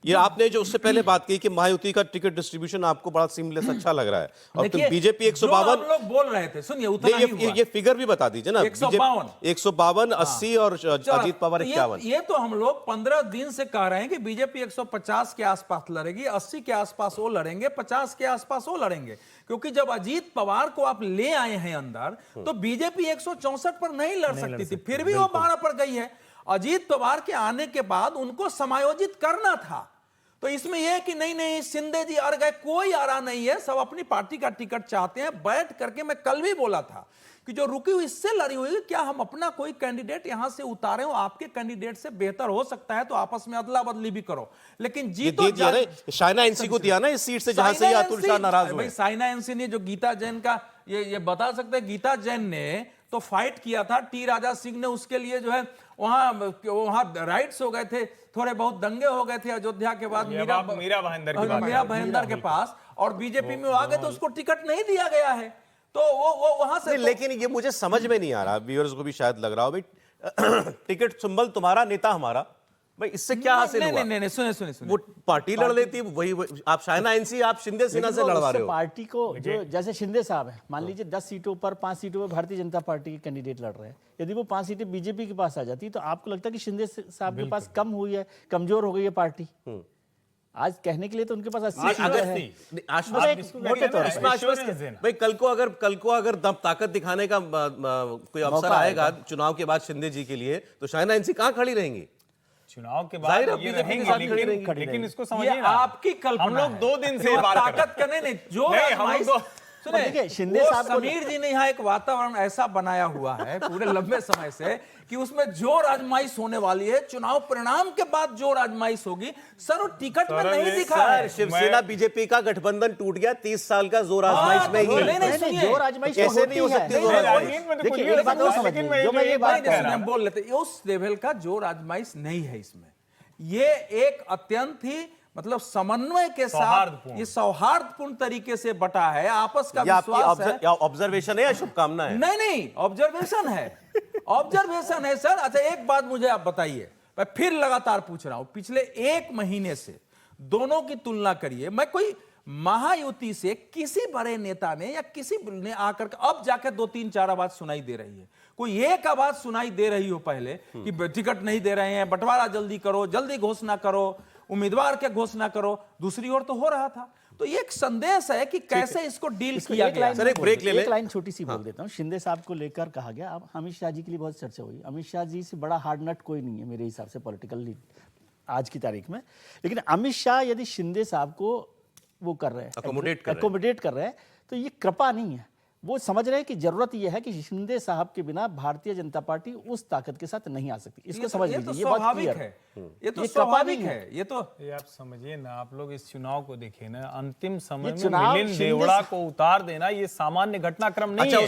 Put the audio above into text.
ये आपने जो उससे पहले बात की कि महायुति का टिकट डिस्ट्रीब्यूशन आपको बड़ा सीमलेस अच्छा लग रहा है, और तुम बीजेपी 152 लोग बोल रहे थे, सुनिए उतना ही हुआ। ये फिगर भी बता दीजिए ना, 152 80 और अजीत पवार 51। ये तो हम लोग 15 दिन से कह रहे हैं कि बीजेपी 150 के आसपास लड़ेगी, 80 के आसपास वो लड़ेंगे, 50 के आसपास वो लड़ेंगे, क्योंकि जब अजीत पवार को आप ले आए हैं अंदर तो बीजेपी 164 पर नहीं लड़ सकती थी, फिर भी वो 12 पर गई है। अजीत पवार के आने के बाद उनको समायोजित करना था। तो इसमें यह है कि नहीं नहीं शिंदे जी आ गए, कोई आ रहा नहीं है, सब अपनी पार्टी का टिकट चाहते हैं। बैठ करके मैं कल भी बोला था कि जो रुकी हुई इससे लड़ी हुई है, क्या हम अपना कोई कैंडिडेट यहां से उतारे हो, आपके कैंडिडेट से बेहतर हो सकता है तो आपस में अदला बदली भी करो, लेकिन जीतो शाइना एनसी को दिया ना इस सीट से जहां से अतुल शाह नाराज हुए। साइना एनसी ने जो गीता जैन का ये बता सकते हैं, गीता जैन ने तो फाइट किया था, टी राजा सिंह ने उसके लिए जो है वहां राइट्स हो गए थे, थोड़े बहुत दंगे हो गए थे अयोध्या के बाद मीरा भाईंदर के पास, और बीजेपी में आ गए तो उसको टिकट नहीं दिया गया है। तो वो वहां से लेकिन ये मुझे समझ में नहीं आ रहा, व्यूअर्स को भी शायद लग रहा हो भाई टिकट सिंबल तुम्हारा, नेता हमारा, भाई इससे क्या हासिल हुआ? नहीं सुने वो पार्टी लड़ लेती, वही आप शाइना एनसी, आप शिंदे सेना से लड़वा रहे हो पार्टी को। जो जैसे शिंदे साहब है, मान लीजिए 10 सीटों पर 5 सीटों पर भारतीय जनता पार्टी के कैंडिडेट लड़ रहे हैं, यदि वो 5 सीटें बीजेपी के पास आ जाती तो आपको लगता है कि शिंदे साहब के पास कम हुई है, कमजोर हो गई है पार्टी? आज कहने के लिए तो उनके पास 80 है। भाई कल को अगर दम ताकत दिखाने का कोई अवसर आएगा चुनाव के बाद शिंदे जी के लिए, तो शाइना एनसी कहां खड़ी रहेंगी? चुनाव के बाद ये रहेंगे, लेकिन इसको समझिए ना, आपकी कल्पना, हम लोग 2 दिन से ताकत करने नहीं, जो देखिए शिंदे साहब, समीर जी ने यहाँ एक वातावरण ऐसा बनाया हुआ है पूरे लंबे समय से कि उसमें जोर आजमाइश होने वाली है, चुनाव परिणाम के बाद जोर आजमाइश होगी। सर वो टिकट में नहीं दिखा है। शिवसेना बीजेपी का गठबंधन टूट गया, 30 साल का जोर आजमाइश में ही। जोर आजमाइश कैसे नहीं हो सकती जोर आजमाइश? देखिए एक बात और समझिए, जो मैं ये बात कह रहा हूं, बोल लेते उस लेवल का जोर आजमाइश नहीं है इसमें। ये एक अत्यंत ही मतलब समन्वय के साथ ये सौहार्दपूर्ण तरीके से बटा है, आपस का विश्वास है। ऑब्जर्वेशन है या शुभकामना है? नहीं ऑब्जर्वेशन है, ऑब्जर्वेशन है सर। अच्छा एक बात मुझे आप बताइए, मैं फिर लगातार पूछ रहा हूं, पिछले 1 महीने से दोनों की तुलना करिए। मैं कोई महायुति से किसी बड़े नेता ने या किसी ने आकर अब जाकर 2-3-4 आवाज सुनाई दे रही है, कोई एक आवाज सुनाई दे रही हो पहले कि टिकट नहीं दे रहे हैं, बंटवारा जल्दी करो, जल्दी घोषणा करो, उम्मीदवार के घोषणा करो। दूसरी ओर तो हो रहा था। तो ये एक संदेश है कि कैसे इसको डील किया गया। सर एक ब्रेक ले ले, एक लाइन छोटी सी बोल देता हूं। शिंदे साहब को लेकर कहा गया, अब अमित शाह जी के लिए बहुत चर्चा हुई। अमित शाह जी से बड़ा हार्ड नट कोई नहीं है मेरे हिसाब से पॉलिटिकली आज की तारीख में, लेकिन अमित शाह यदि शिंदे साहब को वो कर रहे हैं, अकोमोडेट कर रहे हैं, तो ये कृपा नहीं है। वो समझ रहे हैं कि जरूरत यह है कि शिंदे साहब के बिना भारतीय जनता पार्टी उस ताकत के साथ नहीं आ सकती। इसको समझ लीजिए, ये बात क्लियर है, ये तो स्वाभाविक है। ये तो आप समझिए ना, आप लोग इस चुनाव को देखिए ना, अंतिम समय में मिलिंद देवड़ा को उतार देना ये सामान्य घटनाक्रम नहीं है।